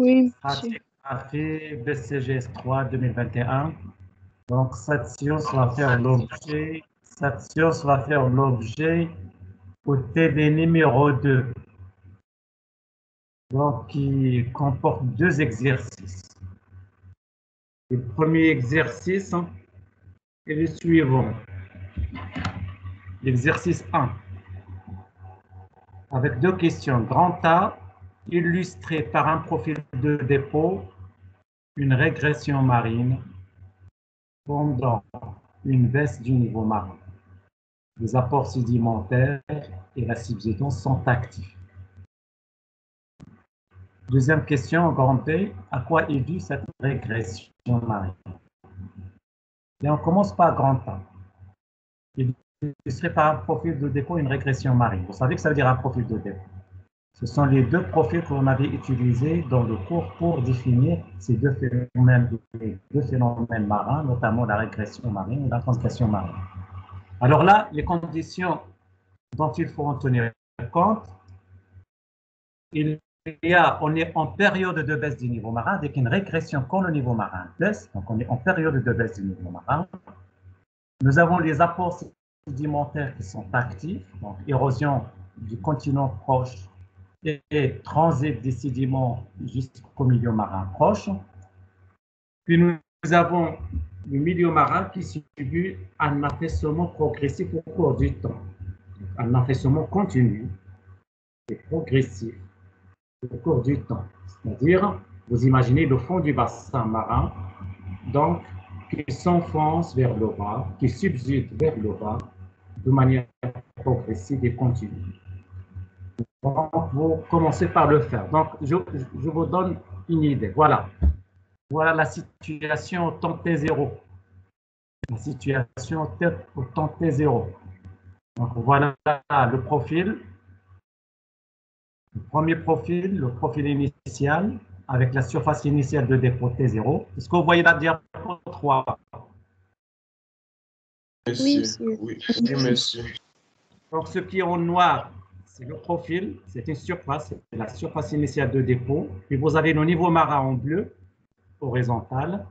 Oui, monsieur. Stratigraphie BCGS 3 2021. Donc, cette science va faire l'objet au TD numéro 2. Donc, qui comporte 2 exercices. Le premier exercice est le suivant. L'exercice 1. Avec 2 questions. Grand A, illustré par un profil de dépôt, une régression marine pendant une baisse du niveau marin. Les apports sédimentaires et la subsidence sont actifs. Deuxième question, grand B, à quoi est due cette régression marine? Et on commence par grand A. Illustré par un profil de dépôt, une régression marine. Vous savez que ça veut dire un profil de dépôt. Ce sont les 2 profils qu'on avait utilisés dans le cours pour définir ces deux phénomènes marins, notamment la régression marine et la transgression marine. Alors là, les conditions dont il faut en tenir compte, on est en période de baisse du niveau marin avec une régression quand le niveau marin baisse, donc on est en période de baisse du niveau marin. Nous avons les apports sédimentaires qui sont actifs, donc érosion du continent proche et transit des sédiments jusqu'au milieu marin proche. Puis nous avons le milieu marin qui subit un affaissement progressif au cours du temps. Un affaissement continu et progressif au cours du temps. C'est-à-dire, vous imaginez le fond du bassin marin, donc qui s'enfonce vers le bas, qui subside vers le bas de manière progressive et continue. Donc, vous commencez par le faire. Donc, je vous donne une idée. Voilà. Voilà la situation au temps T0. La situation au temps T0. Donc, voilà le profil. Le premier profil, le profil initial, avec la surface initiale de dépôt T0. Est-ce que vous voyez la diapo 3? Oui, monsieur. Oui, monsieur. Donc, ce qui est en noir, c'est le profil, c'est une surface, c'est la surface initiale de dépôt. Puis vous avez le niveau marin en bleu, horizontal,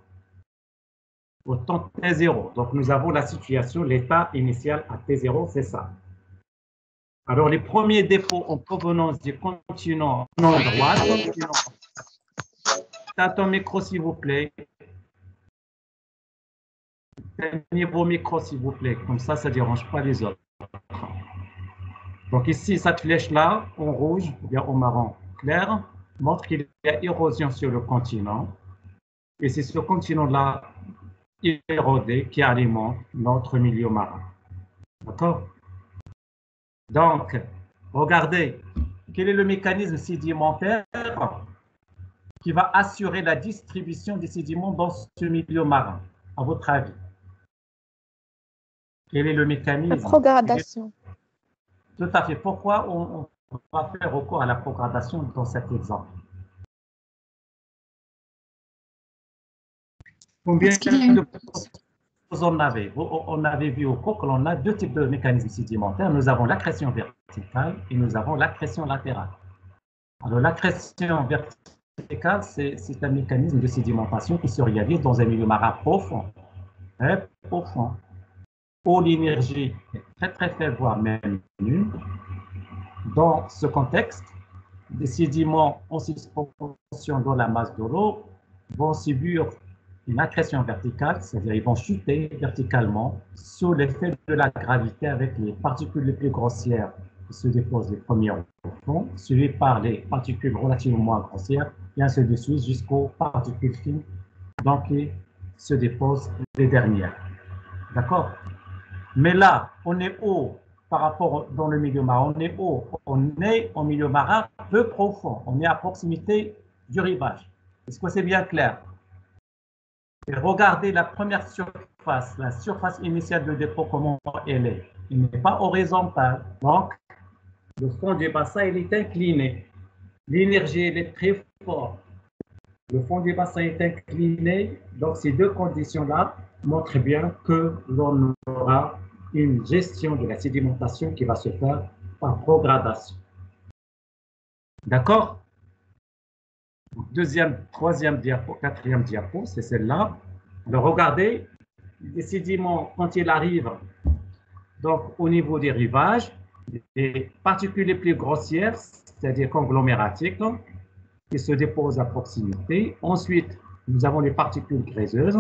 au temps T0. Donc, nous avons la situation, l'état initial à T0, c'est ça. Alors, les premiers dépôts en provenance du continent droit. T'as ton micro, s'il vous plaît. Tenez vos micros, s'il vous plaît. Comme ça ne dérange pas les autres. Donc, ici, cette flèche-là, en rouge ou bien en marron clair, montre qu'il y a érosion sur le continent. Et c'est ce continent-là érodé qui alimente notre milieu marin. D'accord? Donc, regardez, quel est le mécanisme sédimentaire qui va assurer la distribution des sédiments dans ce milieu marin, à votre avis? Quel est le mécanisme? La progradation. Tout à fait. Pourquoi on va faire recours à la progradation dans cet exemple? Combien de choses on avait? On avait vu au cours que l'on a 2 types de mécanismes sédimentaires. Nous avons l'accrétion verticale et nous avons l'accrétion latérale. Alors, l'accrétion verticale, c'est un mécanisme de sédimentation qui se réalise dans un milieu marin profond, très profond, où l'énergie est très très faible, voire même nulle. Dans ce contexte, des sédiments en suspension dans la masse de l'eau vont subir une accrétion verticale, c'est-à-dire ils vont chuter verticalement sous l'effet de la gravité avec les particules les plus grossières qui se déposent les premières au fond, suivies par les particules relativement moins grossières, et ainsi de suite jusqu'aux particules fines, donc qui se déposent les dernières. D'accord? Mais là, on est haut par rapport dans le milieu marin, on est haut, on est au milieu marin peu profond, on est à proximité du rivage. Est-ce que c'est bien clair? Et regardez la première surface, la surface initiale de dépôt, comment elle est. Il n'est pas horizontal, donc le fond du bassin il est incliné. L'énergie elle est très forte. Le fond du bassin est incliné, donc ces 2 conditions-là montrent bien que l'on aura une gestion de la sédimentation qui va se faire par progradation. D'accord? troisième diapo, quatrième diapo, c'est celle-là. Alors, regardez, les sédiments, quand ils arrivent donc, au niveau des rivages, les particules les plus grossières, c'est-à-dire conglomératiques, qui se déposent à proximité. Ensuite, nous avons les particules gréseuses,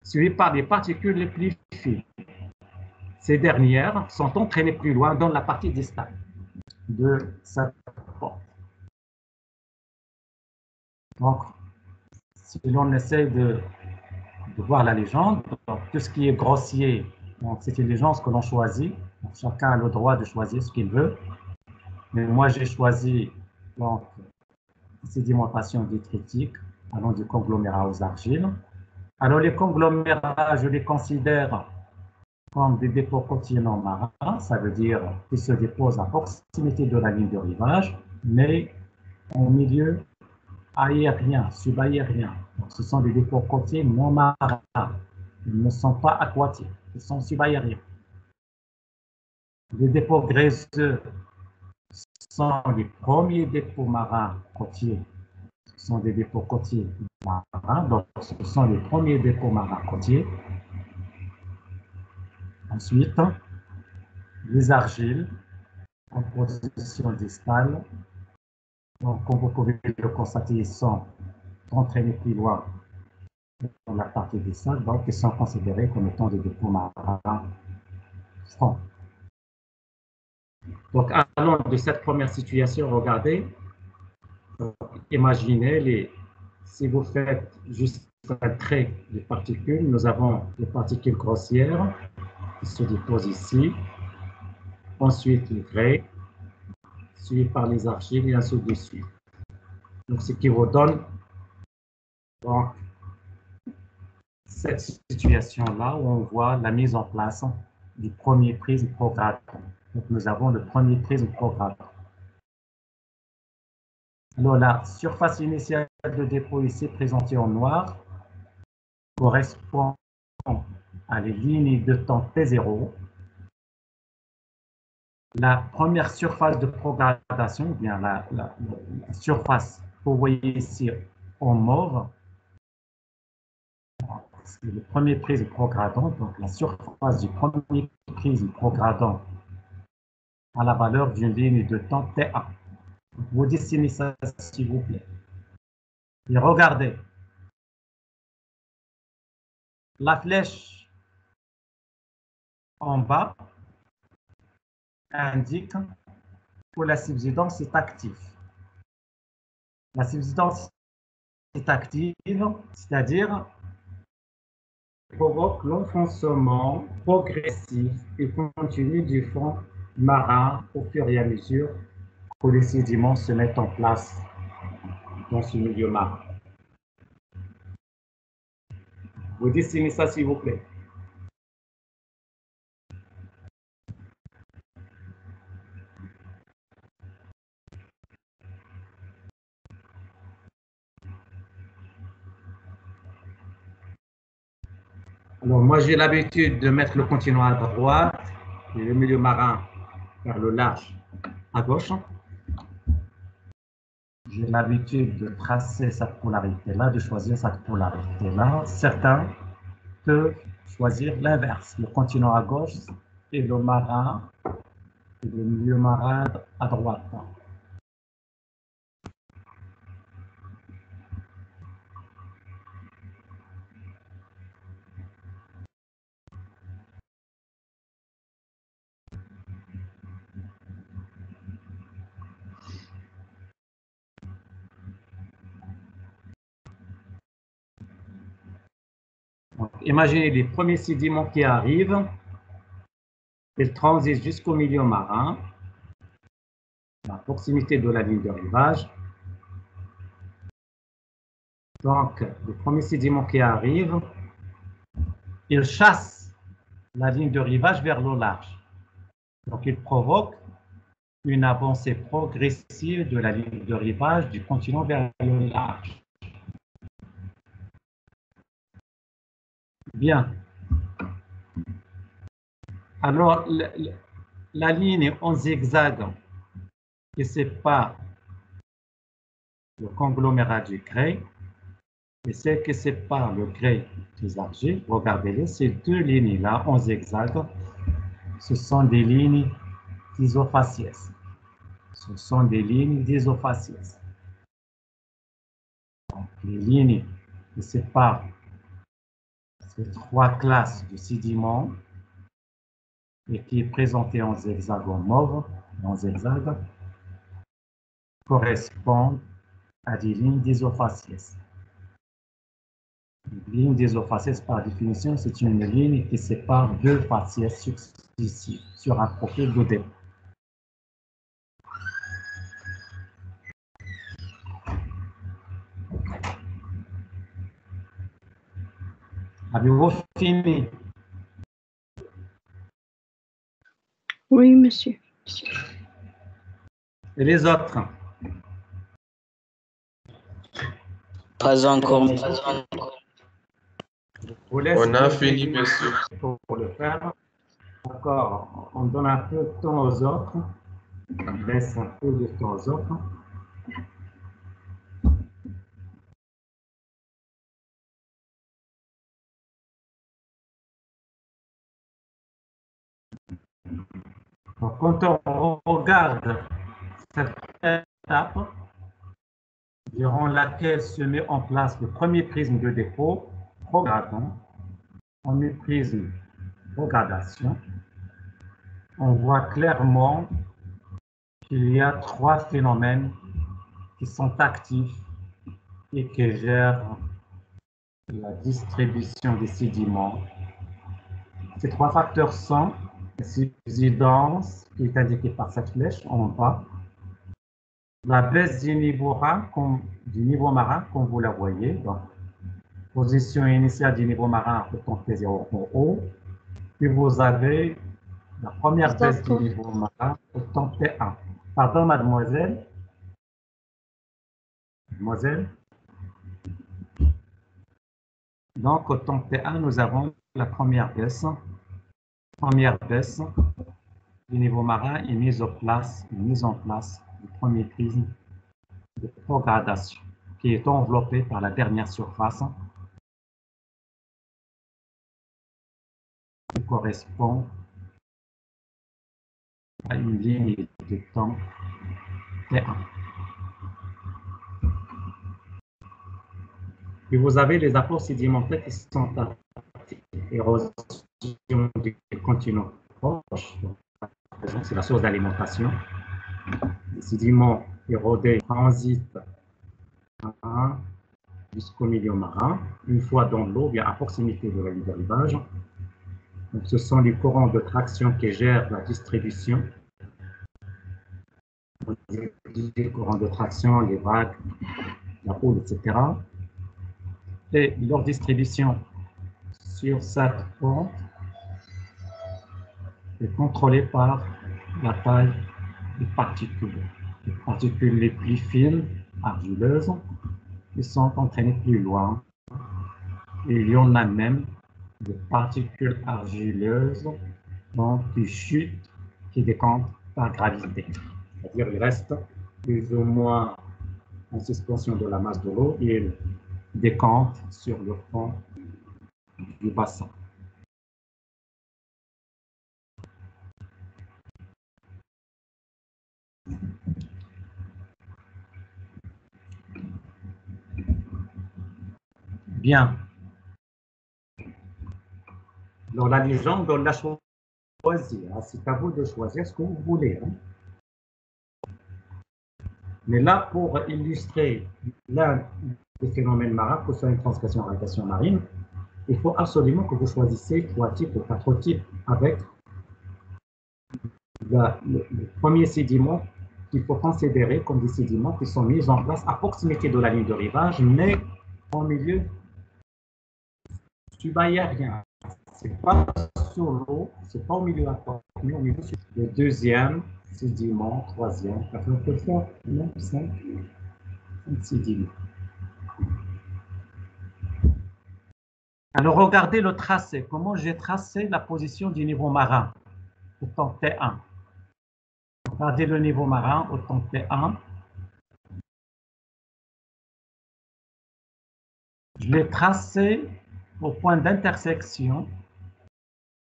suivies par les particules les plus fines. Ces dernières sont entraînées plus loin dans la partie distale de cette porte. Donc, si l'on essaie de voir la légende, donc, tout ce qui est grossier, c'est une légende que l'on choisit. Donc, chacun a le droit de choisir ce qu'il veut. Mais moi, j'ai choisi donc, sédimentation détritique, allant du conglomérat aux argiles. Alors, les conglomérats, je les considère comme des dépôts continents marins, ça veut dire qu'ils se déposent à proximité de la ligne de rivage, mais en milieu aérien, subaérien. Donc, ce sont des dépôts côtiers non marins. Ils ne sont pas aquatiques, ils sont subaériens. Les dépôts gréseux sont les premiers dépôts marins côtiers. Ce sont des dépôts côtiers marins, donc ce sont les premiers dépôts marins côtiers. Ensuite, les argiles en position distale. Donc, comme vous pouvez le constater, ils sont entraînés plus loin dans la partie distale, donc ils sont considérés comme étant des dépôts marins francs. Donc, allant de cette première situation, regardez, imaginez, si vous faites juste un trait de particules, nous avons les particules grossières qui se déposent ici, ensuite les grès, suivi par les argiles et ainsi de suite. Donc, ce qui vous donne donc, cette situation-là où on voit la mise en place du premier prisme progradant. Donc, nous avons le premier prisme progradant. Alors, la surface initiale de dépôt ici présentée en noir correspond à les lignes de temps T0. La première surface de progradation, ou bien la surface que vous voyez ici en mauve, c'est le premier prisme progradant, donc la surface du premier prisme progradant à la valeur d'une ligne de temps TA. Vous dessinez ça, s'il vous plaît. Et regardez, la flèche en bas indique que la subsidence est active. La subsidence est active, c'est-à-dire provoque l'enfoncement progressif et continu du fond marin au fur et à mesure que les sédiments se mettent en place dans ce milieu marin. Vous dessinez ça, s'il vous plaît. Alors, moi, j'ai l'habitude de mettre le continent à droite et le milieu marin vers le large à gauche. J'ai l'habitude de tracer cette polarité-là, de choisir cette polarité-là. Certains peuvent choisir l'inverse, le continent à gauche et le marin, et le milieu marin à droite. Donc, imaginez les premiers sédiments qui arrivent, ils transitent jusqu'au milieu marin, à proximité de la ligne de rivage. Donc, les premiers sédiments qui arrivent, ils chassent la ligne de rivage vers l'eau large. Donc, ils provoquent une avancée progressive de la ligne de rivage du continent vers le large. Bien. Alors, la ligne en zigzag qui sépare le conglomérat du grès, et ce qui sépare le grès des argiles, regardez-les, ces deux lignes-là en zigzag, ce sont des lignes d'isofaciès. Ce sont des lignes d'isofaciès. Les lignes qui séparent ces trois classes de sédiments et qui est présentée en hexagone mauve, en zigzag, correspondent à des lignes d'isofaciès. Une ligne d'isofaciès, par définition, c'est une ligne qui sépare deux faciès successifs sur un profil de dépôt. Avez-vous fini? Oui, monsieur. Et les autres? Pas encore. Je vous laisse On a fini, monsieur. pour le faire. D'accord, on donne un peu de temps aux autres. On laisse un peu de temps aux autres. Donc, quand on regarde cette étape, durant laquelle se met en place le premier prisme de dépôt, regardons, premier prisme regardation, on voit clairement qu'il y a trois phénomènes qui sont actifs et qui gèrent la distribution des sédiments. Ces trois facteurs sont la subsidence, qui est indiquée par cette flèche en bas, la baisse du niveau marin, comme vous la voyez, donc position initiale du niveau marin au temps T0 en haut, puis vous avez la première baisse du niveau marin au temps T1. Pardon, mademoiselle? Mademoiselle? Donc, au temps T1, nous avons la première baisse. Première baisse du niveau marin est mise en place du premier prisme de progradation qui est enveloppé par la dernière surface qui correspond à une ligne de temps T1. Puis vous avez les apports sédimentaires qui sont actifs. Érosion du continent proche, c'est la source d'alimentation. Les sédiments érodés transitent jusqu'au milieu marin. Une fois dans l'eau, bien à proximité de la ligne de rivage. Donc, ce sont les courants de traction qui gèrent la distribution. Les courants de traction, les vagues, la houle, etc. Et leur distribution sur cette pente est contrôlée par la taille des particules. Les particules les plus fines, argileuses, qui sont entraînées plus loin. Et il y en a même des particules argileuses donc, qui chutent, qui décantent par gravité. C'est-à-dire qu'ils restent plus ou moins en suspension de la masse de l'eau et ils décantent sur le fond du bassin. Bien. Alors, la légende, on l'a choisie. Hein. C'est à vous de choisir ce que vous voulez. Hein. Mais là, pour illustrer l'un des phénomènes marins, que ce soit une transgression en radiation marine, il faut absolument que vous choisissiez 3 types ou 4 types avec le premier sédiment qu'il faut considérer comme des sédiments qui sont mis en place à proximité de la ligne de rivage, mais en milieu subaérien. Ce n'est pas sur l'eau, ce n'est pas au milieu aquatique, mais au milieu sur le deuxième sédiment, troisième, quatrième, peut-être même 5 sédiments. Alors, regardez le tracé. Comment j'ai tracé la position du niveau marin au temps T1. Regardez le niveau marin au temps T1. Je l'ai tracé au point d'intersection.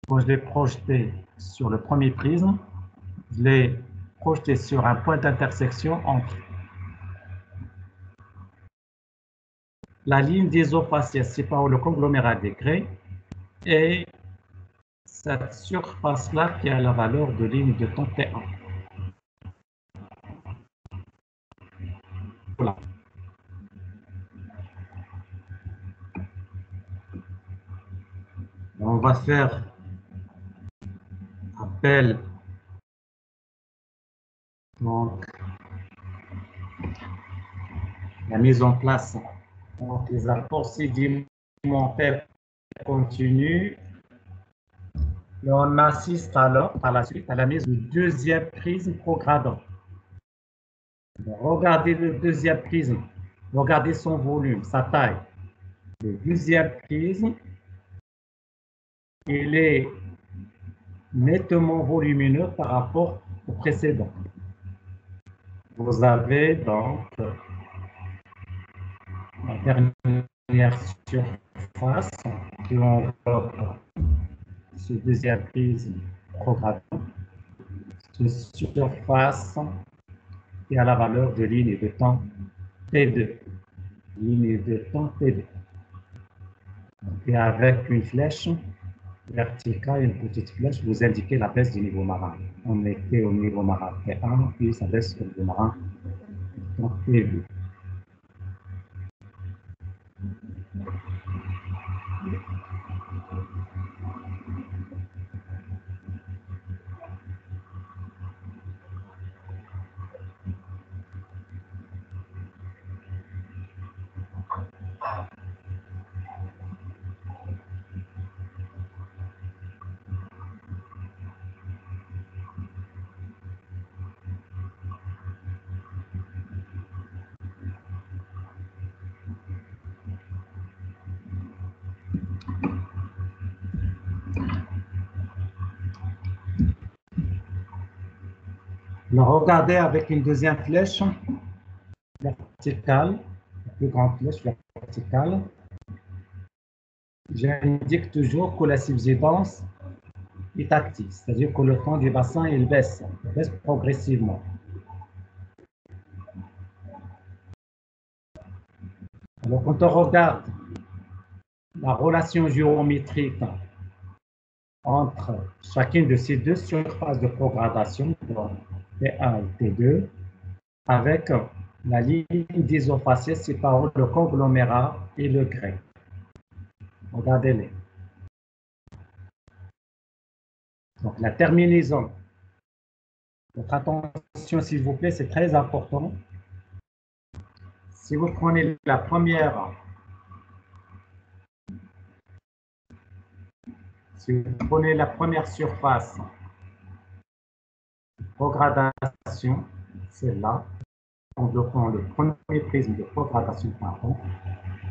Quand je l'ai projeté sur le premier prisme, je l'ai projeté sur un point d'intersection entre la ligne d'isofaciès séparant le conglomérat des grès et cette surface-là qui a la valeur de ligne de temps T1. Voilà. On va faire appel donc la mise en place donc les apports sédimentaires continus. Et on assiste alors par la suite à la mise du deuxième prisme progradant. Regardez le deuxième prisme, regardez son volume, sa taille. Le deuxième prisme, il est nettement volumineux par rapport au précédent. Vous avez donc la dernière surface qui enveloppe ce deuxième prisme progradant. Cette surface qui a la valeur de ligne de temps T2. Ligne de temps T2. Et avec une flèche verticale, une petite flèche, vous indiquez la baisse du niveau marin. On était au niveau marin T1, puis ça baisse au niveau marin T2. Alors, regardez avec une deuxième flèche verticale, la plus grande flèche verticale. J'indique toujours que la subsidence est active, c'est-à-dire que le temps du bassin il baisse progressivement. Alors, quand on regarde la relation géométrique entre chacune de ces deux surfaces de progradation, donc T1 et T2, avec la ligne d'isofaciès séparant le conglomérat et le grès. Regardez-les. Donc la terminaison. Votre attention, s'il vous plaît, c'est très important. Si vous prenez la première, surface de progradation, celle-là, enveloppant le premier prisme de progradation pardon,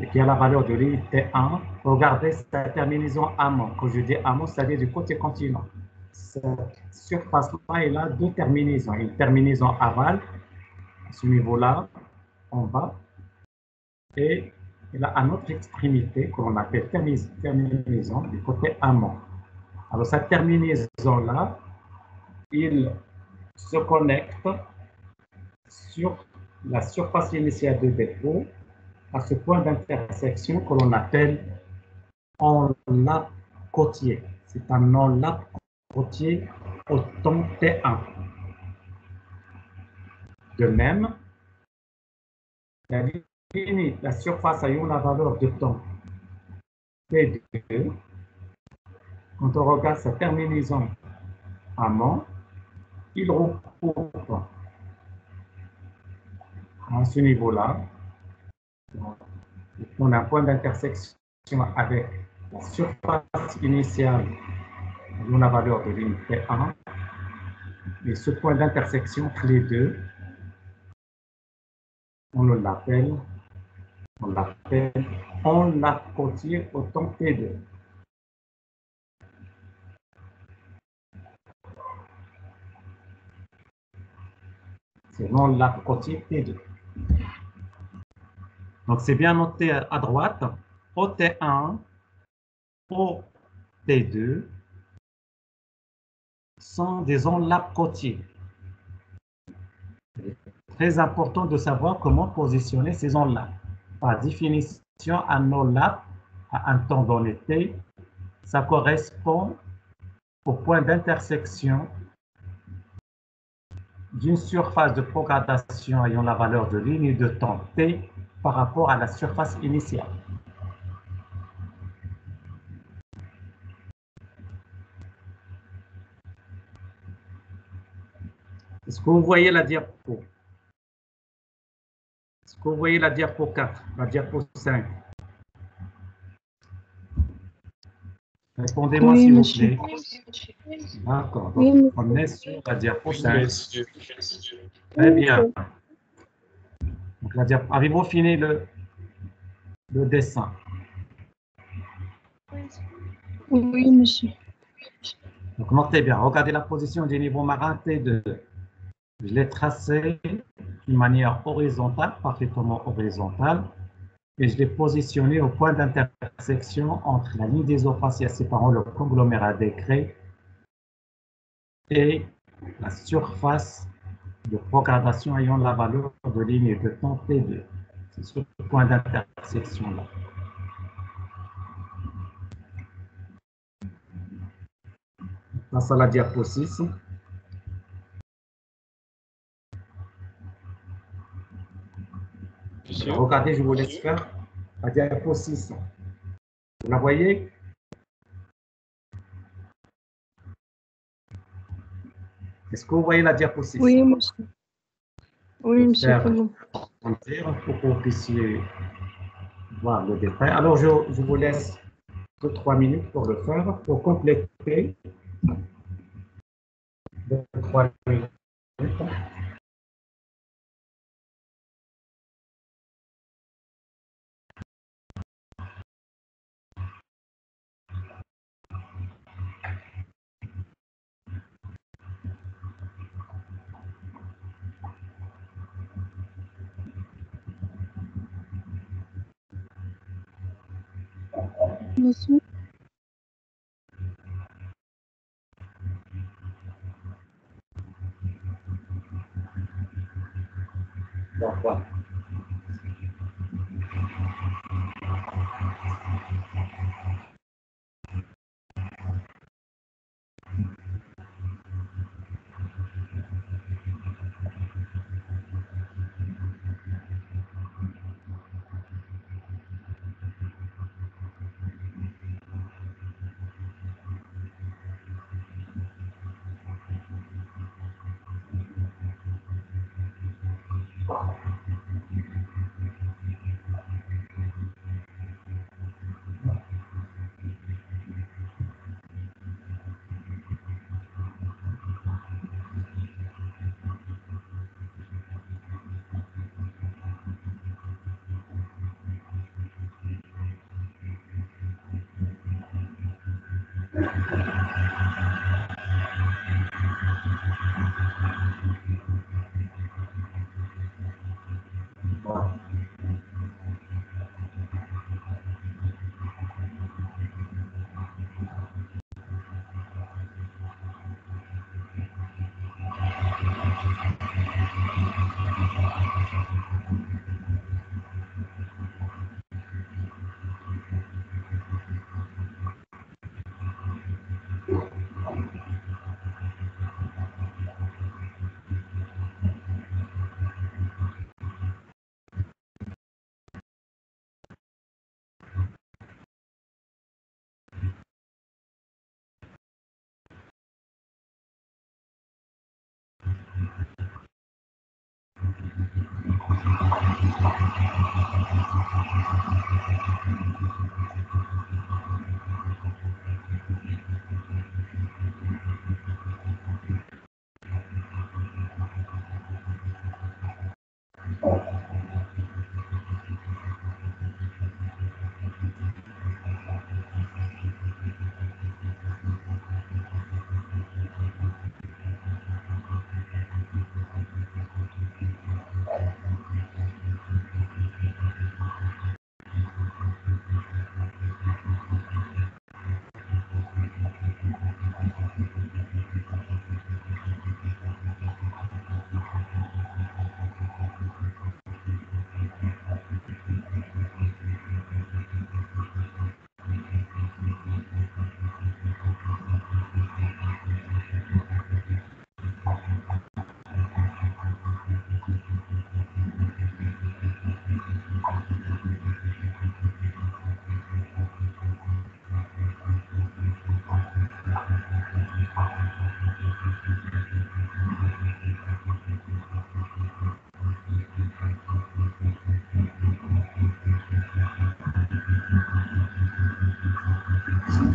et qui a la valeur de ligne T1, regardez cette terminaison amont. Quand je dis amont, c'est-à-dire du côté continent. Cette surface-là, elle a deux terminaisons. Une terminaison aval, à ce niveau-là, en bas, et elle a à notre extrémité, que l'on appelle terminaison, du côté amont. Alors, cette terminaison-là, il se connecte sur la surface initiale de dépôt à ce point d'intersection que l'on appelle enlape côtier. C'est un enlape côtier au temps T1. De même, la surface ayant la valeur de temps T2, quand on regarde sa terminaison amont, il regroupe à ce niveau-là, on a un point d'intersection avec la surface initiale dont la valeur de ligne T1 et ce point d'intersection entre les deux, on l'appelle enlape côtier au temps T2. C'est l'enlape côtier T2. Donc c'est bien noté à droite OT1, OT2 sont des enlaps côtiers. Il est très important de savoir comment positionner ces enlaps. Par définition, un enlape à un temps donné T, ça correspond au point d'intersection d'une surface de progradation ayant la valeur de ligne de temps T par rapport à la surface initiale. Est-ce que vous voyez la diapo? Est-ce que vous voyez la diapo 4, la diapo 5? Répondez-moi Oui, s'il vous monsieur. plaît. D'accord, Oui, donc monsieur. on est sur la diapo 5. Monsieur. Très bien. Donc, avez-vous fini le dessin? Oui, monsieur. Donc notez bien, regardez la position du niveau marin T2. Je l'ai tracé d'une manière horizontale, parfaitement horizontale, et je l'ai positionné au point d'intersection entre la ligne des eaux faciales séparant le conglomérat des craies et la surface de progradation ayant la valeur de ligne de temps T2. C'est ce point d'intersection-là. On passe à la diapo 6. Monsieur. Regardez, je vous laisse faire la diapo 6. Vous la voyez? Est-ce que vous voyez la diapo 6? Oui, monsieur. Oui, monsieur, c'est bon. Pour que vous puissiez voir le détail. Alors, je vous laisse 2-3 minutes pour le faire, pour compléter. 2-3 minutes. Monsieur. Donc, voilà. Voilà.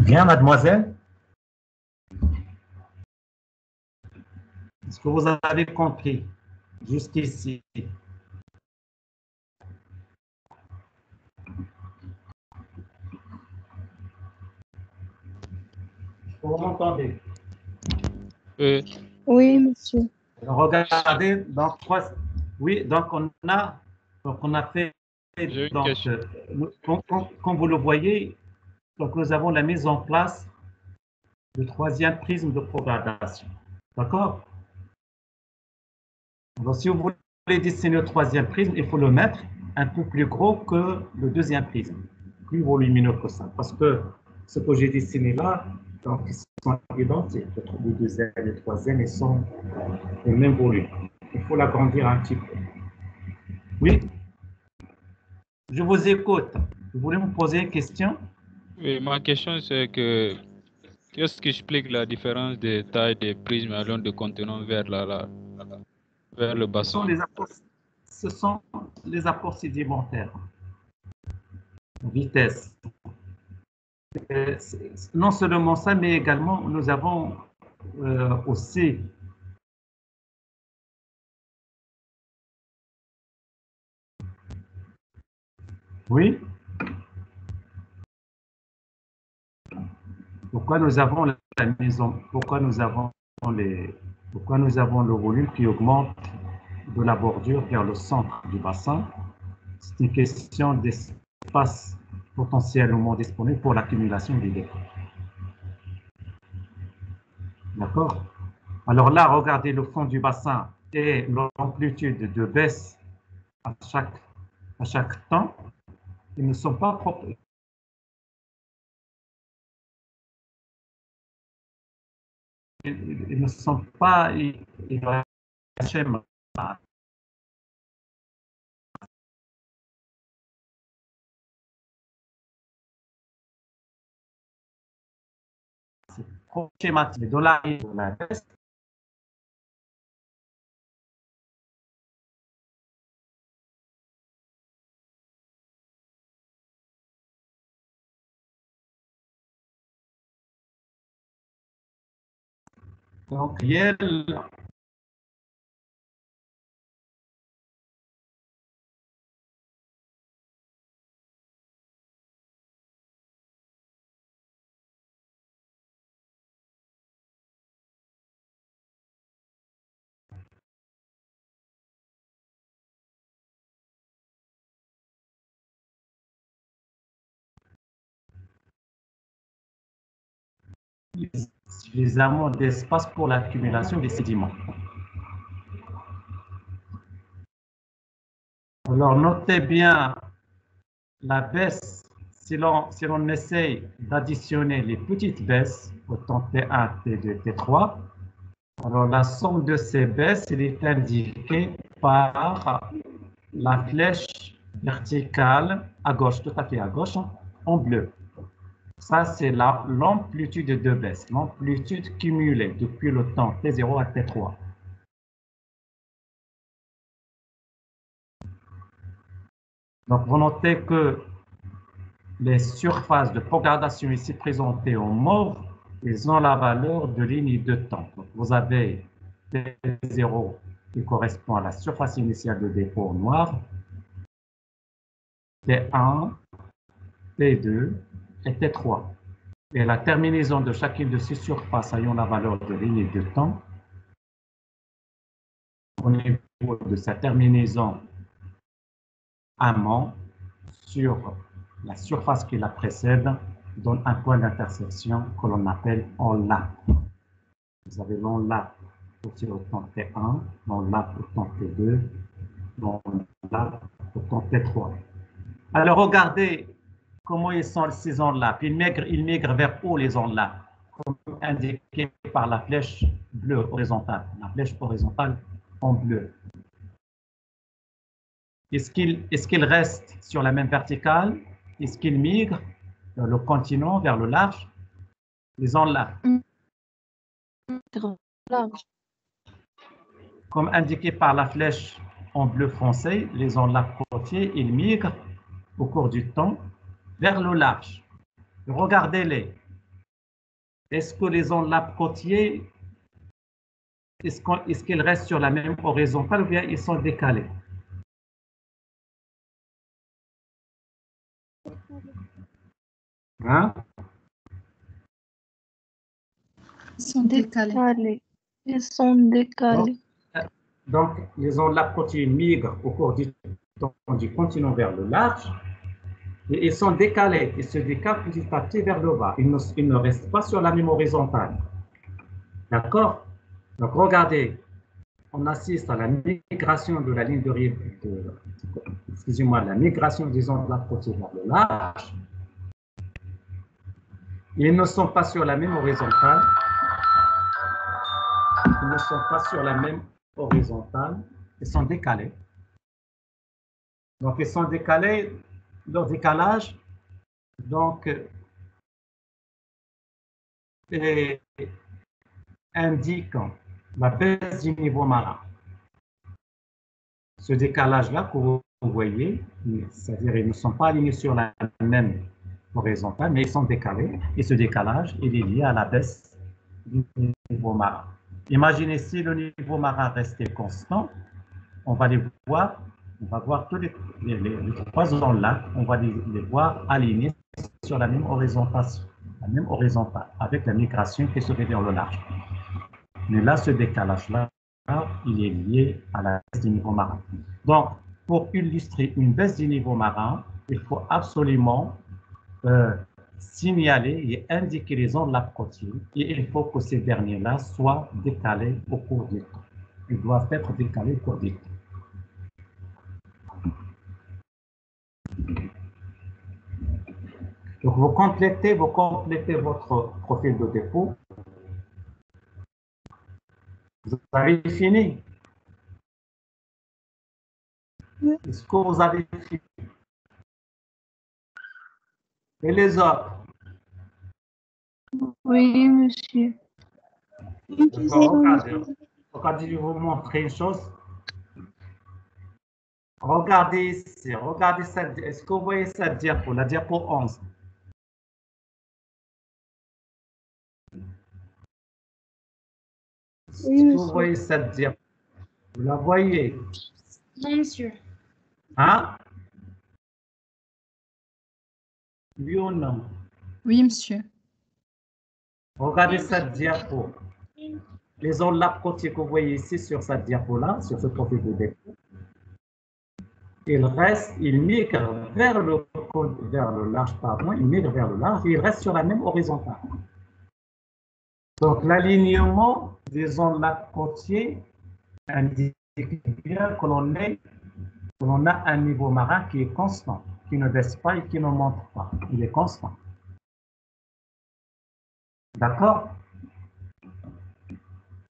Bien, mademoiselle? Est-ce que vous avez compris jusqu'ici? Vous m'entendez? Oui, monsieur. Regardez, donc, oui, donc on a fait, J'ai une donc, question. comme vous le voyez, donc nous avons la mise en place du troisième prisme de propagation. D'accord? Donc, si vous voulez dessiner le troisième prisme, il faut le mettre un peu plus gros que le deuxième prisme, plus volumineux que ça, parce que ce que j'ai dessiné là, donc, ils sont identiques. Le deuxième et le troisième, ils sont au même volume. Il faut l'agrandir un petit peu. Oui, je vous écoute. Vous voulez me poser une question? Oui, ma question c'est que qu'est-ce qui explique la différence de taille des prismes allant de contenant vers vers le bassin? Ce sont les apports sédimentaires. Vitesse. Non seulement ça, mais également nous avons aussi oui. Pourquoi nous avons la maison? Pourquoi nous avons le volume qui augmente de la bordure vers le centre du bassin? C'est une question d'espace potentiellement disponible pour l'accumulation des débits. D'accord? Alors là, regardez le fond du bassin et l'amplitude de baisse à chaque temps. Ils ne sont pas propres. Ils ne sont pas schéma. C'est trop schématique. De la baisse. Donc, suffisamment d'espace pour l'accumulation des sédiments. Alors, notez bien la baisse, si l'on essaye d'additionner les petites baisses, autant T1, T2, T3, alors la somme de ces baisses, elle est indiquée par la flèche verticale à gauche, tout à fait à gauche, en bleu. Ça, c'est l'amplitude de baisse, l'amplitude cumulée depuis le temps T0 à T3. Donc, vous notez que les surfaces de propagation ici présentées en mauve, ils ont la valeur de ligne de temps. Donc, vous avez T0 qui correspond à la surface initiale de dépôt en noir, T1, T2 et T3. Et la terminaison de chacune de ces surfaces ayant la valeur de ligne de temps, au niveau de sa terminaison amont sur la surface qui la précède, donne un point d'intersection que l'on appelle enlap. Vous avez l'enlap aussi au temps T1, l'enlap au temps T2, l'enlap au temps T3. Alors regardez comment ils sont ces enlaps. Ils migrent vers où les enlaps? Comme indiqué par la flèche bleue horizontale. La flèche horizontale en bleu. Est-ce qu'ils restent sur la même verticale? Est-ce qu'ils migrent vers le continent, vers le large? Les enlaps. Large. Comme indiqué par la flèche en bleu foncé, les enlaps côtiers, ils migrent au cours du temps vers le large. Regardez-les. est-ce que les enlaps côtiers, est-ce qu'ils restent sur la même horizontale ou bien ils sont décalés? Hein? Ils sont décalés. Décalés. Ils sont décalés. Donc, les enlaps côtiers migrent au cours du temps du continent vers le large et ils sont décalés. Ils se décalent petit à petit vers le bas. Ils ne restent pas sur la même horizontale. D'accord? Donc, regardez, on assiste à la migration de la ligne de rive, excusez-moi, la migration des enlaps côtiers vers le large. Ils ne sont pas sur la même horizontale. Ils ne sont pas sur la même horizontale. Ils sont décalés. Donc, ils sont décalés. Leur décalage, donc, indique la baisse du niveau marin. Ce décalage-là que vous voyez, c'est-à-dire ils ne sont pas alignés sur la même horizontale, mais ils sont décalés. Et ce décalage, il est lié à la baisse du niveau marin. Imaginez si le niveau marin restait constant, on va les voir, on va voir tous les trois zones-là, on va les voir alignés sur la même horizontale, avec la migration qui se fait vers le large. Mais là, ce décalage-là, il est lié à la baisse du niveau marin. Donc, pour illustrer une baisse du niveau marin, il faut absolument signaler et indiquer les enlaps côtiers et il faut que ces derniers-là soient décalés au cours du temps. Ils doivent être décalés au cours du temps. Donc, vous complétez votre profil de dépôt. Vous avez fini? Est-ce que vous avez fini? Et les autres? Oui, monsieur. Regardez, je vais vous montrer une chose. Regardez ici, regardez cette. Est-ce que vous voyez cette diapo, la diapo 11? Est-ce que vous voyez cette diapo? Vous la voyez? Non, monsieur. Hein? Oui ou non? Oui, monsieur. Regardez cette diapo. Les enlaps côtiers que vous voyez ici sur cette diapo-là, sur ce profil de dépôt, ils migrent vers le large, pardon, ils migrent vers le large et ils restent sur la même horizontale. Donc, l'alignement des enlaps côtiers indique bien que l'on a un niveau marin qui est constant, qui ne baisse pas et qui ne monte pas. Il est constant. D'accord?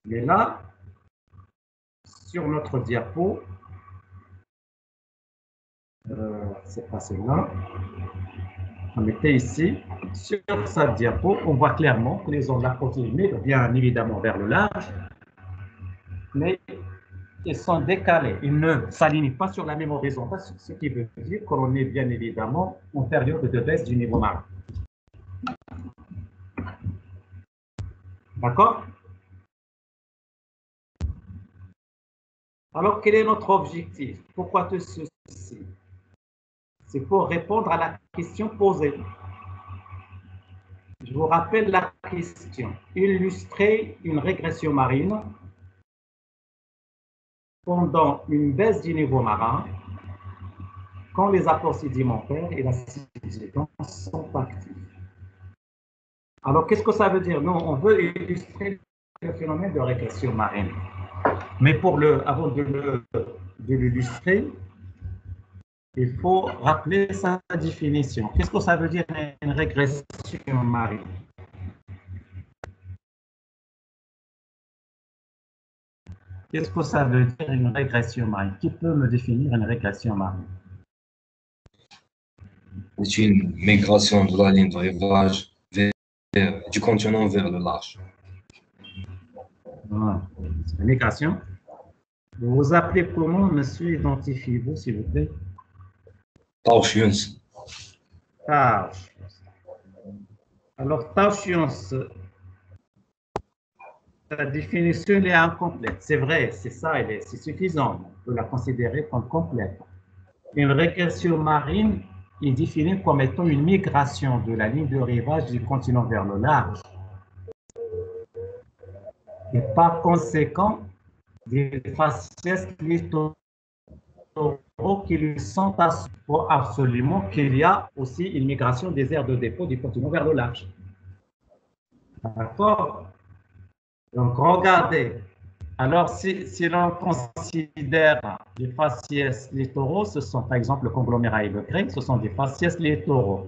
Mais là, sur notre diapo, c'est pas celle-là, on était ici, sur cette diapo, on voit clairement que les enlaps côtiers migrent bien évidemment vers le large, mais ils sont décalés, ils ne s'alignent pas sur la même horizontale, ce qui veut dire que l'on est bien évidemment en période de baisse du niveau marin. D'accord? Alors, quel est notre objectif? Pourquoi tout ceci? C'est pour répondre à la question posée. Je vous rappelle la question. Illustrer une régression marine pendant une baisse du niveau marin quand les apports sédimentaires et l'acidité sont actifs. Alors, qu'est-ce que ça veut dire? Nous, on veut illustrer le phénomène de régression marine. Mais avant de l'illustrer, il faut rappeler sa définition. Qu'est-ce que ça veut dire une régression marine? Qu'est-ce que ça veut dire une régression marine? Qui peut me définir une régression marine? C'est une migration de la ligne de rivage du continent vers le large. Voilà. C'est une migration. Vous vous appelez comment, monsieur? Identifiez-vous, s'il vous plaît. Tauch Younes. Tauch. Alors, Tauch Younes, Sa définition est incomplète. C'est vrai, c'est ça, c'est suffisant. On peut la considérer comme complète. Une régression marine est définie comme étant une migration de la ligne de rivage du continent vers le large. Et par conséquent, des faciès littoraux qui lui sont absolument qu'il y a aussi une migration des aires de dépôt du continent vers le large. D'accord? Donc, regardez. Alors, si l'on considère les faciès littoraux, ce sont par exemple le conglomérat et le grès, ce sont des faciès littoraux.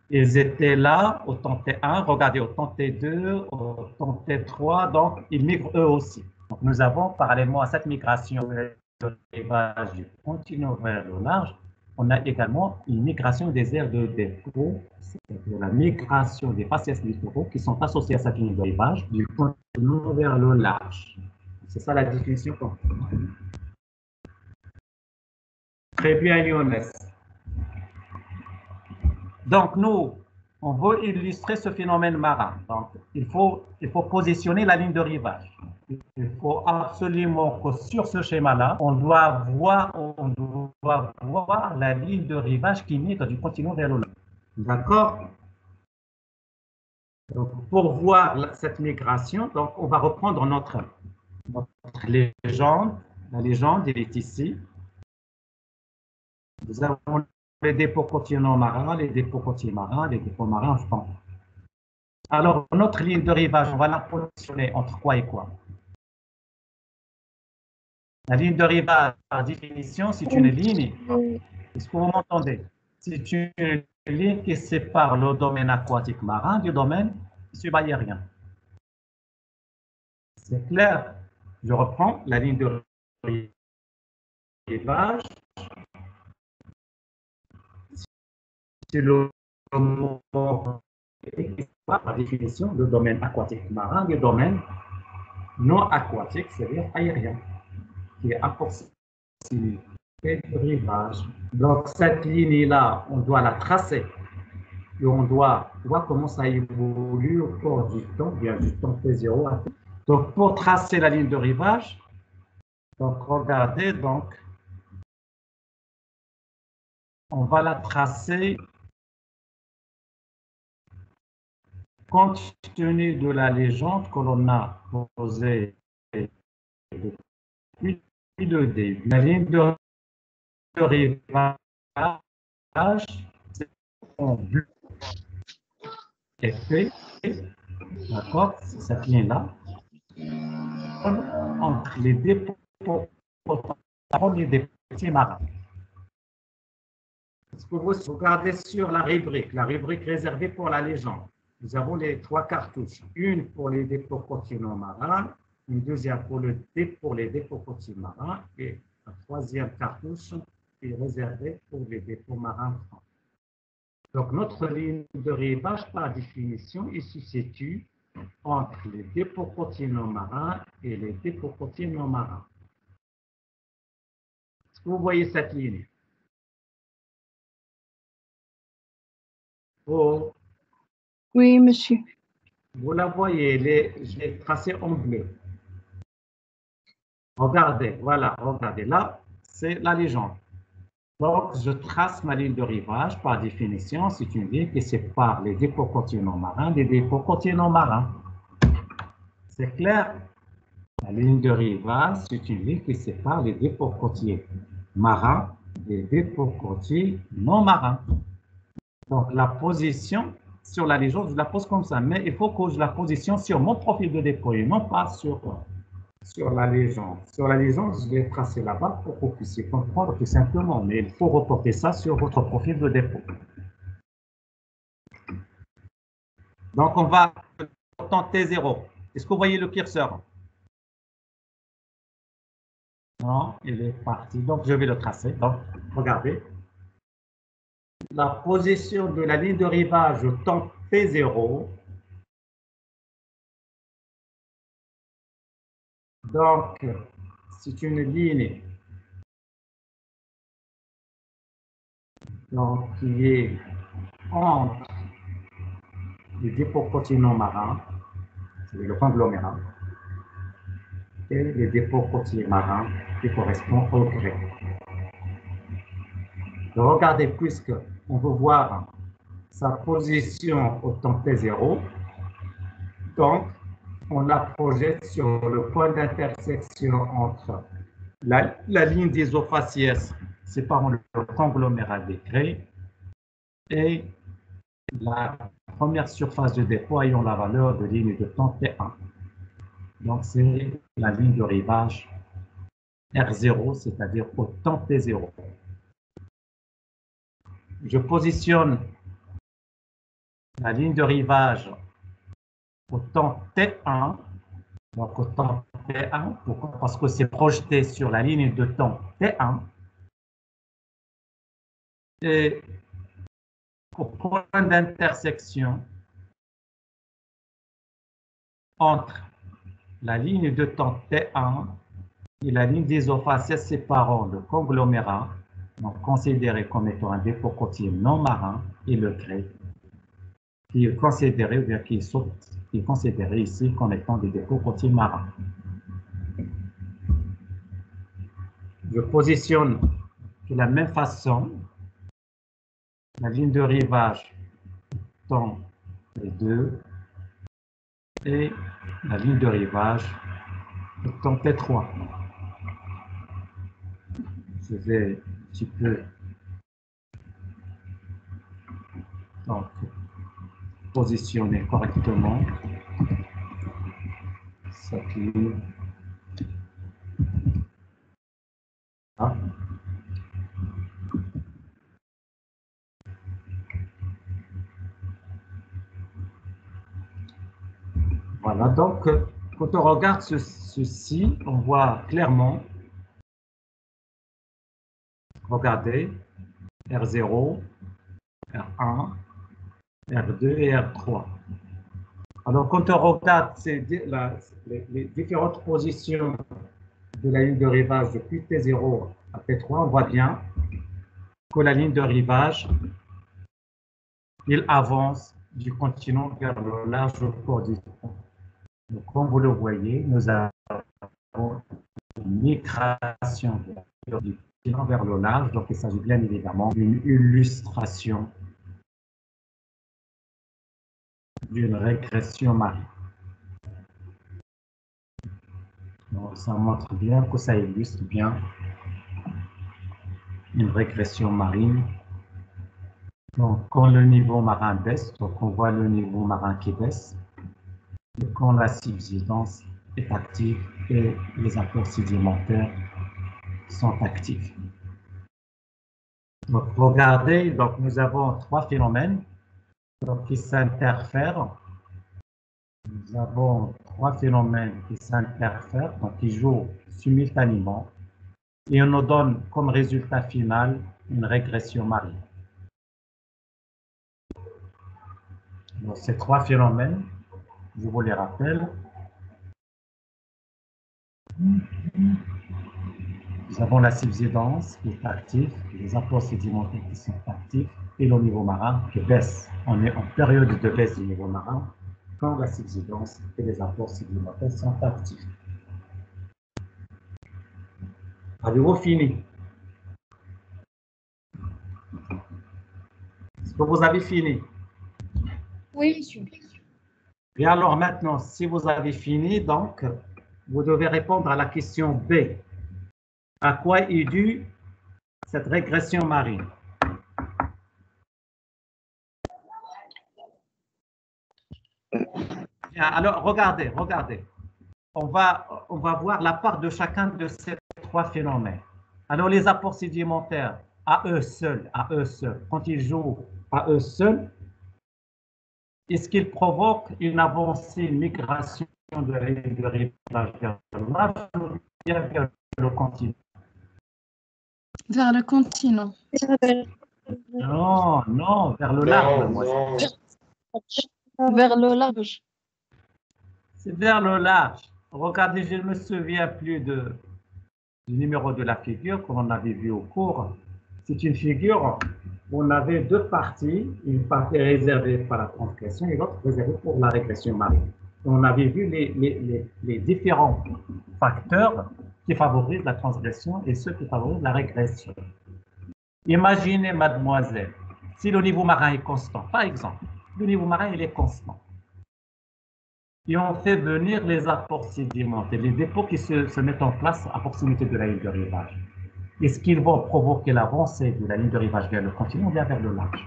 Ils étaient là au temps T1, regardez au temps T2, au temps T3, donc ils migrent eux aussi. Donc, nous avons, parallèlement à cette migration du rivage du continent vers le large, on a également une migration des aires de dépôt, c'est-à-dire la migration des faciès littoraux qui sont associés à cette ligne de rivage du continent vers le large. C'est ça la définition qu'on fait. Très bien, Lionel. Donc, nous, on veut illustrer ce phénomène marin. Donc, il faut positionner la ligne de rivage. Il faut absolument que sur ce schéma-là, on doit voir la ligne de rivage qui migre du continent vers le large. D'accord? Donc, pour voir cette migration, donc, on va reprendre notre légende. La légende, elle est ici. Nous avons les dépôts continents marins, les dépôts côtiers marins, les dépôts marins francs. Alors, notre ligne de rivage, on va la positionner entre quoi et quoi? La ligne de rivage, par définition, c'est une ligne. Est-ce que vous m'entendez? C'est une ligne qui sépare le domaine aquatique marin du domaine subaérien. C'est clair? Je reprends la ligne de rivage. C'est le par définition le domaine aquatique marin du domaine non aquatique, c'est-à-dire aérien, qui est à proximité du rivage. Donc, cette ligne-là, on doit la tracer et on doit voir comment ça évolue au cours du temps, bien du temps T0. Donc, pour tracer la ligne de rivage, donc regardez, donc, on va la tracer compte tenu de la légende que l'on a posée depuis le début. La ligne de rivage, c'est en bleu épais, d'accord, c'est cette ligne-là, entre les dépôts les dépôts marins. Ce que vous regardez sur la rubrique réservée pour la légende, nous avons les 3 cartouches. Une pour les dépôts continents marins, une deuxième pour les dépôts côtiers marins et la troisième cartouche est réservée pour les dépôts marins francs. Donc, notre ligne de rivage, par définition, il se situe entre les dépôts côtiers non marins et les dépôts côtiers non marins. Est-ce que vous voyez cette ligne? Oh. Oui, monsieur. Vous la voyez, je l'ai tracée en bleu. Regardez, voilà, regardez, là, c'est la légende. Donc, je trace ma ligne de rivage, par définition, c'est une ligne qui sépare les dépôts côtiers non marins des dépôts côtiers non marins. C'est clair? La ligne de rivage, c'est une ligne qui sépare les dépôts côtiers marins des dépôts côtiers non marins. Donc, la position sur la légende, je la pose comme ça, mais il faut que je la positionne sur mon profil de dépôt et non pas sur la légende. Sur la légende, je vais tracer là-bas pour que vous puissiez comprendre tout simplement, mais il faut reporter ça sur votre profil de dépôt. Donc, on va tenter 0. Est-ce que vous voyez le curseur? Non, il est parti. Donc, je vais le tracer. Donc, regardez. La position de la ligne de rivage au temps T0. Donc, c'est une ligne donc, qui est entre les dépôts continents marins, c'est le conglomérat, et les dépôts côtiers marins qui correspondent au grès. Regardez, puisque on veut voir sa position au temps T0, donc on la projette sur le point d'intersection entre la ligne d'isofaciès séparant le conglomérat des grès et la première surface de dépôt ayant la valeur de ligne de temps T1. Donc, c'est la ligne de rivage R0, c'est-à-dire au temps T0. Je positionne la ligne de rivage au temps T1, donc au temps T1, parce que c'est projeté sur la ligne de temps T1. Et au point d'intersection entre la ligne de temps T1 et la ligne d'isofaciès séparant le conglomérat, donc considéré comme étant un dépôt côtier non marin, et le grès, qui est considéré, ou bien qui est considéré ici comme étant des dépôts côtiers marins. Je positionne de la même façon la ligne de rivage temps T2 et la ligne de rivage temps T3. Je vais un petit peu donc positionner correctement cette ligne. Ah. Voilà, donc quand on regarde ceci, on voit clairement, regardez, R0, R1, R2 et R3. Alors, quand on regarde les différentes positions de la ligne de rivage depuis T0 à T3, on voit bien que la ligne de rivage, il avance du continent vers le large cours du temps. Donc, comme vous le voyez, nous avons une migration du continent vers le large. Donc, il s'agit bien évidemment d'une illustration d'une régression marine. Donc, ça montre bien que ça illustre bien une régression marine. Donc, quand le niveau marin baisse, donc on voit le niveau marin qui baisse, et quand la subsidence est active et les apports sédimentaires sont actifs. Donc, regardez, donc nous avons trois phénomènes donc, qui s'interfèrent. Nous avons trois phénomènes qui s'interfèrent, donc qui jouent simultanément, et on nous donne comme résultat final une régression marine. Donc, ces trois phénomènes, je vous les rappelle. Nous avons la subsidence qui est active, les apports sédimentaires qui sont actifs et le niveau marin qui baisse. On est en période de baisse du niveau marin quand la subsidence et les apports sédimentaires sont actifs. Avez-vous fini? Est-ce que vous avez fini? Oui, monsieur. Et alors maintenant, si vous avez fini, donc, vous devez répondre à la question B. À quoi est due cette régression marine? Bien, alors, regardez. On va voir la part de chacun de ces trois phénomènes. Alors, les apports sédimentaires, à eux seuls, quand ils jouent à eux seuls, est-ce qu'ils provoquent une avancée, une migration de la ligne de rivage vers le large ou bien vers le continent? Vers le continent. Non, vers le large. Vers le large. C'est vers le large. Regardez, je ne me souviens plus du numéro de la figure qu'on avait vu au cours. C'est une figure où on avait deux parties, une partie réservée pour la transgression et l'autre réservée pour la régression marine. On avait vu les différents facteurs qui favorisent la transgression et ceux qui favorisent la régression. Imaginez, mademoiselle, si le niveau marin est constant, par exemple, le niveau marin il est constant, et on fait venir les apports sédimentaires, les dépôts qui se mettent en place à proximité de la ligne de rivage. Est-ce qu'ils vont provoquer l'avancée de la ligne de rivage vers le continent ou bien vers le large?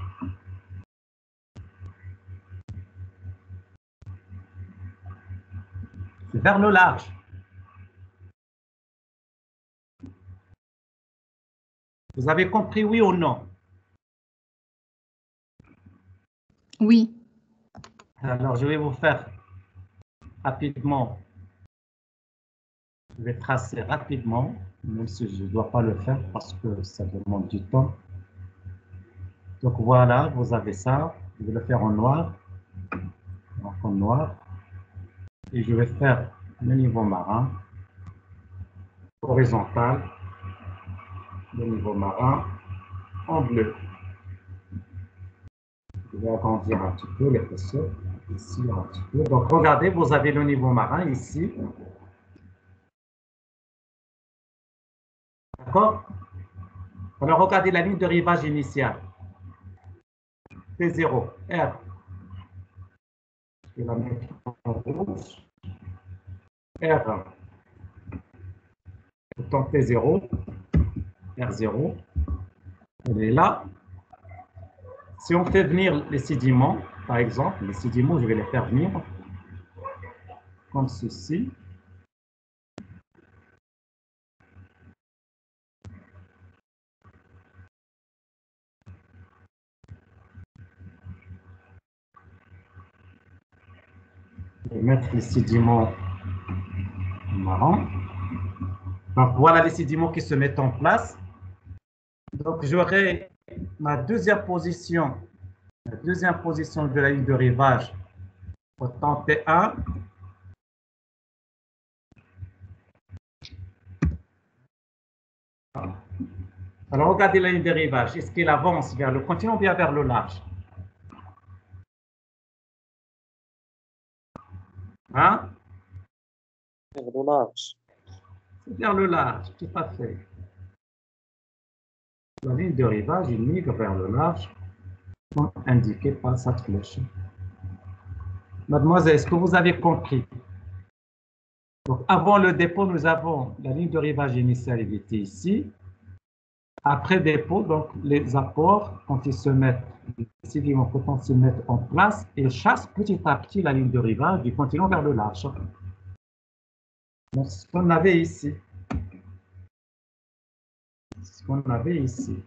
C'est vers le large. Vous avez compris, oui ou non? Oui. Alors, je vais vous faire rapidement, je vais tracer rapidement, même si je ne dois pas le faire parce que ça demande du temps. Donc voilà, vous avez ça. Je vais le faire en noir. En noir. Et je vais faire le niveau marin horizontal, le niveau marin en bleu. Je vais agrandir un petit peu l'épaisseur, ici un petit peu. Donc regardez, vous avez le niveau marin ici. D'accord? Alors regardez la ligne de rivage initiale. T0, R. Je vais la mettre en rouge. R. Autant T0, R0. Elle est là. Si on fait venir les sédiments, par exemple, les sédiments, je vais les faire venir comme ceci. Je vais mettre les sédiments marrons. Donc voilà les sédiments qui se mettent en place. Donc j'aurai ma deuxième position de la ligne de rivage au temps T1. Alors regardez la ligne de rivage. Est-ce qu'elle avance vers le continent ou bien vers le large? Hein? Vers le large. C'est vers le large, tout à fait. La ligne de rivage, il migre vers le large, comme indiqué par cette flèche. Mademoiselle, est-ce que vous avez compris? Donc, avant le dépôt, nous avons la ligne de rivage initiale, elle était ici. Après dépôt, donc les apports, quand ils se mettent, les sédiments, quand ils se mettent en place, ils chassent petit à petit la ligne de rivage du continent vers le large. Donc, c'est ce qu'on avait ici. C'est ce qu'on avait ici.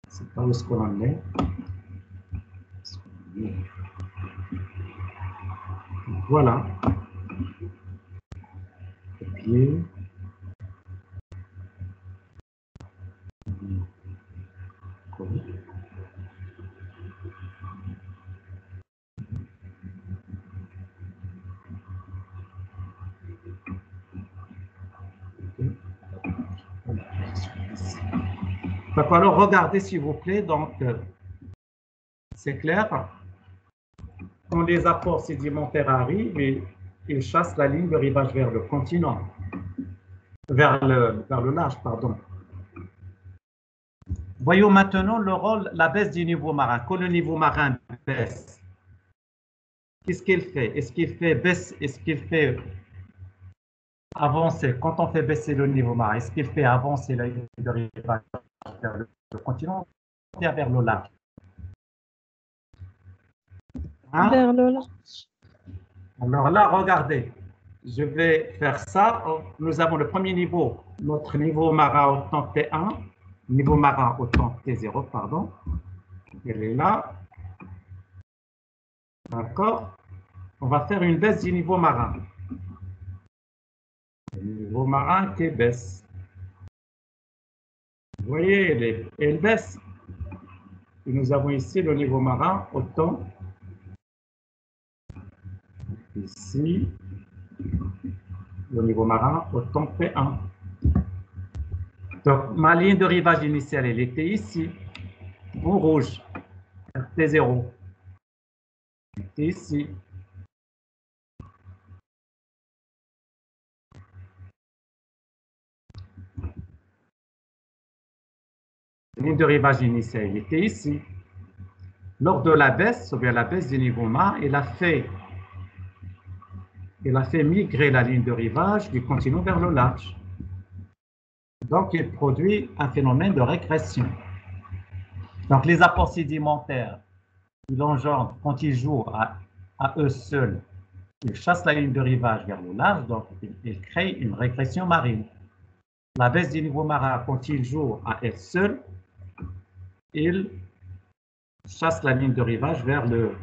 C'est pas où est-ce qu'on en est. Voilà. Copier. Coller. Donc, alors, regardez s'il vous plaît. Donc, c'est clair. Quand les apports sédimentaires arrivent, ils chassent la ligne de rivage vers le continent, vers le large, pardon. Voyons maintenant le rôle, la baisse du niveau marin. Quand le niveau marin baisse, qu'est-ce qu'il fait? Est-ce qu'il fait baisse, est-ce qu'il fait avancer? Quand on fait baisser le niveau marin, est-ce qu'il fait avancer la ligne de rivage vers le continent ou bien vers le large? Hein? Vers le large. Alors là, regardez, je vais faire ça. Nous avons le premier niveau, notre niveau marin au temps T1, niveau marin au temps T0, pardon. Elle est là. D'accord? On va faire une baisse du niveau marin. Le niveau marin qui baisse. Vous voyez, elle baisse. Et nous avons ici le niveau marin au temps. Ici, le niveau marin au temps P1. Donc, ma ligne de rivage initiale, elle était ici, en rouge, T0. Elle était ici. La ligne de rivage initiale, elle était ici. Lors de la baisse, ou bien la baisse du niveau marin, il a fait migrer la ligne de rivage du continent vers le large. Donc, il produit un phénomène de régression. Donc, les apports sédimentaires, ils engendrent, quand ils jouent à eux seuls, ils chassent la ligne de rivage vers le large, donc ils créent une régression marine. La baisse du niveau marin, quand ils jouent à elle seule, ils chassent la ligne de rivage vers le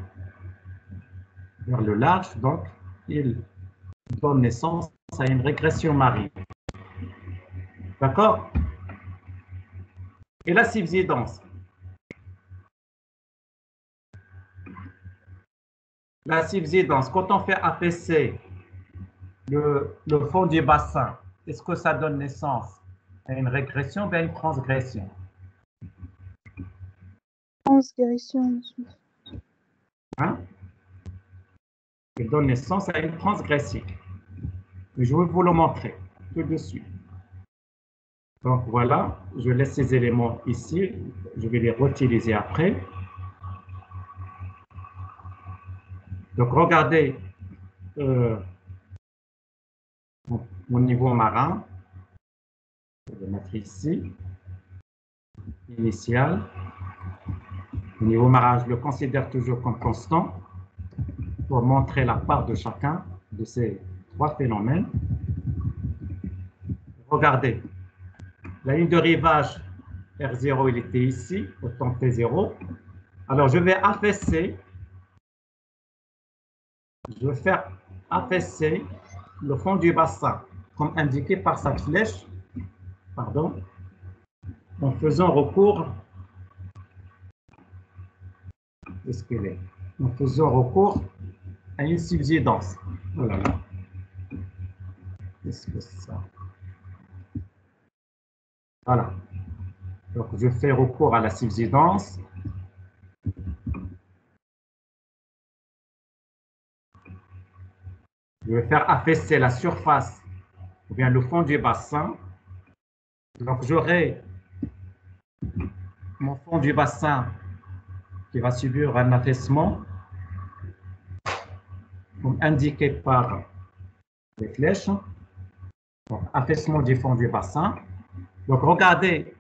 large, donc ils donnent naissance à une régression marine. D'accord? Et la subsidence. La subsidence, quand on fait affaisser le fond du bassin, est-ce que ça donne naissance à une régression ou à une transgression? Transgression, monsieur. Hein? Il donne naissance à une transgression. Je vais vous le montrer tout de suite. Donc voilà, je laisse ces éléments ici. Je vais les réutiliser après. Donc regardez mon niveau marin. Je vais le mettre ici. Initial. Le niveau marin, je le considère toujours comme constant pour montrer la part de chacun de ces trois phénomènes. Regardez, la ligne de rivage R0, il était ici, au temps T0. Alors, je vais affaisser, je vais faire affaisser le fond du bassin, comme indiqué par cette flèche, pardon, en faisant recours, en faisant recours à une subsidence. Voilà. Qu'est-ce que c'est ça? Voilà. Donc, je fais recours à la subsidence. Je vais faire affaisser la surface, ou bien le fond du bassin. Donc, j'aurai mon fond du bassin qui va subir un affaissement, comme indiqué par les flèches. Donc, affaissement du fond du bassin. Donc, regardez,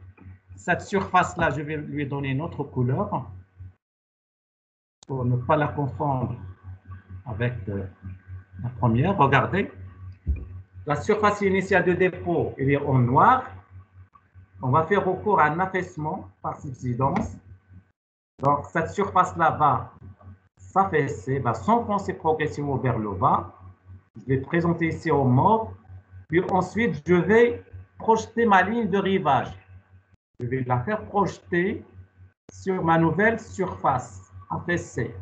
cette surface-là, je vais lui donner une autre couleur pour ne pas la confondre avec la première. Regardez, la surface initiale de dépôt, elle est en noir. On va faire recours à un affaissement par subsidence. Donc, cette surface-là va s'affaisser, va s'enfoncer progressivement vers le bas. Je vais présenter ici en mauve. Puis ensuite, je vais projeter ma ligne de rivage. Je vais la faire projeter sur ma nouvelle surface affaissée.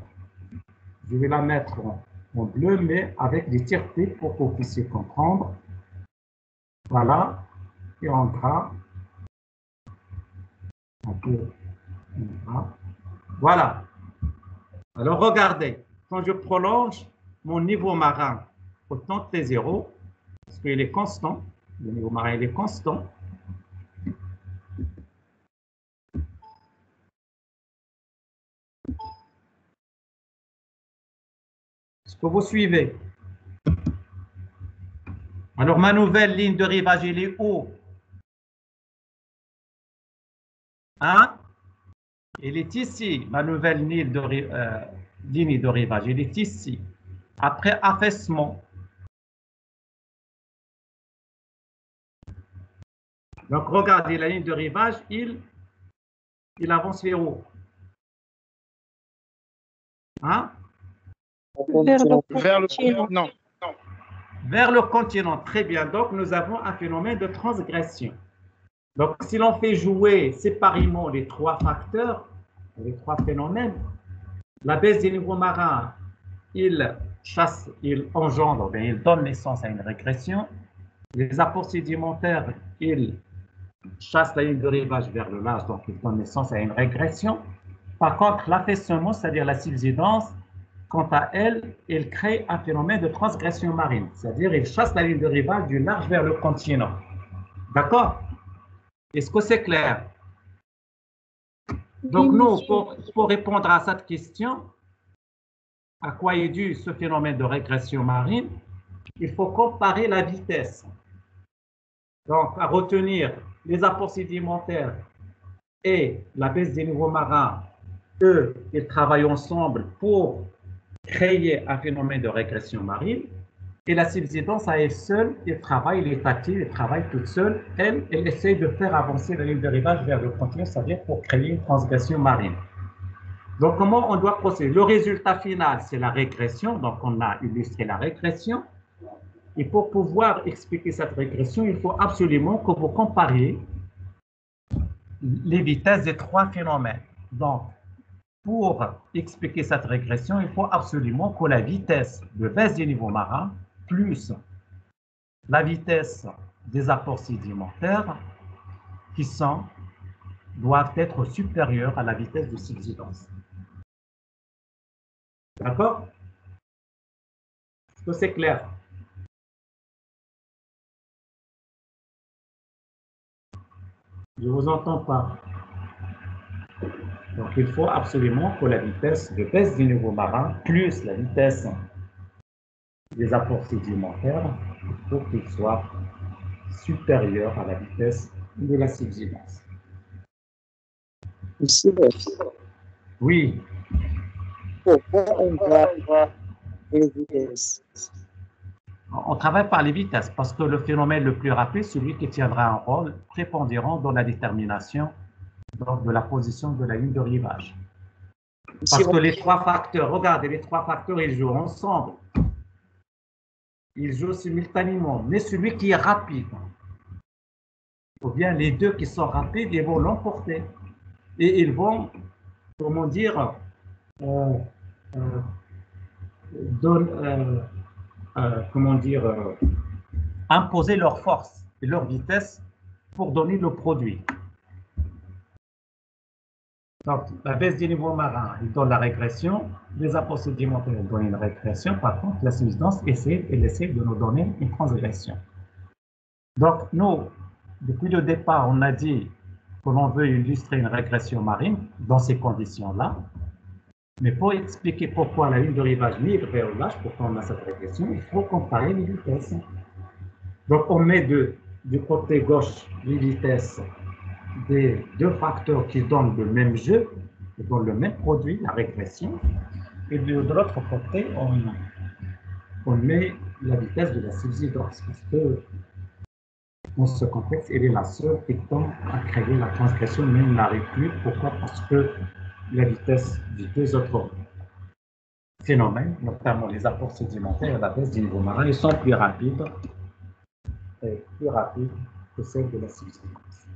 Je vais la mettre en bleu, mais avec des tiretés pour que vous puissiez comprendre. Voilà. Et en gras. Un peu en gras. Voilà. Alors, regardez. Quand je prolonge mon niveau marin au temps T0, parce qu'il est constant, le niveau marin il est constant. Est-ce que vous suivez? Alors, ma nouvelle ligne de rivage, elle est où? Hein? Elle est ici, ma nouvelle ligne de rivage, elle est ici. Après affaissement. Donc, regardez, la ligne de rivage, il avance vers où? Hein? Vers le continent. Non. Vers le continent. Très bien. Donc, nous avons un phénomène de transgression. Donc, si l'on fait jouer séparément les trois facteurs, les trois phénomènes, la baisse des niveaux marins, il chasse, il engendre, il donne naissance à une régression. Les apports sédimentaires, ils chasse la ligne de rivage vers le large, donc il donne naissance à une régression. Par contre, l'affaissement, c'est-à-dire la subsidence, quant à elle, elle crée un phénomène de transgression marine, c'est-à-dire il chasse la ligne de rivage du large vers le continent. D'accord? Est-ce que c'est clair? Donc nous, pour répondre à cette question, à quoi est dû ce phénomène de régression marine, il faut comparer la vitesse. Donc, à retenir les apports sédimentaires et la baisse des niveaux marins, eux, ils travaillent ensemble pour créer un phénomène de régression marine. Et la subsidence à elle seule, elle travaille, elle est active, elle travaille toute seule. Elle essaie de faire avancer la ligne de rivage vers le continent, c'est-à-dire pour créer une transgression marine. Donc, comment on doit procéder? Le résultat final, c'est la régression. Donc, on a illustré la régression. Et pour pouvoir expliquer cette régression, il faut absolument que vous compariez les vitesses des trois phénomènes. Donc, pour expliquer cette régression, il faut absolument que la vitesse de baisse des niveaux marins plus la vitesse des apports sédimentaires doivent être supérieures à la vitesse de subsidence. D'accord? Est-ce que c'est clair? Je ne vous entends pas. Donc, il faut absolument que la vitesse de baisse du niveau marin plus la vitesse des apports sédimentaires, il faut qu'il soit supérieur à la vitesse de la subsidence. Oui. Pourquoi on voit les vitesses? On travaille par les vitesses parce que le phénomène le plus rapide, celui qui tiendra un rôle prépondérant dans la détermination donc, de la position de la ligne de rivage. Parce que les trois facteurs, regardez, les trois facteurs, ils jouent ensemble. Ils jouent simultanément, mais celui qui est rapide, ou bien les deux qui sont rapides, ils vont l'emporter. Et ils vont, comment dire, imposer leur force et leur vitesse pour donner le produit. Donc, la baisse du niveau marin, il donne la régression, les apports sédimentaires donnent une régression, par contre, la subsidence essaie de nous donner une transgression. Donc, nous, depuis le départ, on a dit que l'on veut illustrer une régression marine dans ces conditions-là, mais pour expliquer pourquoi la ligne de rivage migre vers le large, pourquoi on a cette régression, il faut comparer les vitesses. Donc, on met du côté gauche les vitesses des deux facteurs qui donnent le même jeu, qui donnent le même produit, la régression, et de l'autre côté, on met la vitesse de la subsidence, parce que dans ce contexte, elle est la seule qui tend à créer la transgression, mais elle n'arrive plus. Pourquoi? Parce que la vitesse des deux autres phénomènes, notamment les apports sédimentaires et la baisse du niveau marin, ils sont plus rapides que celle de la subsidence.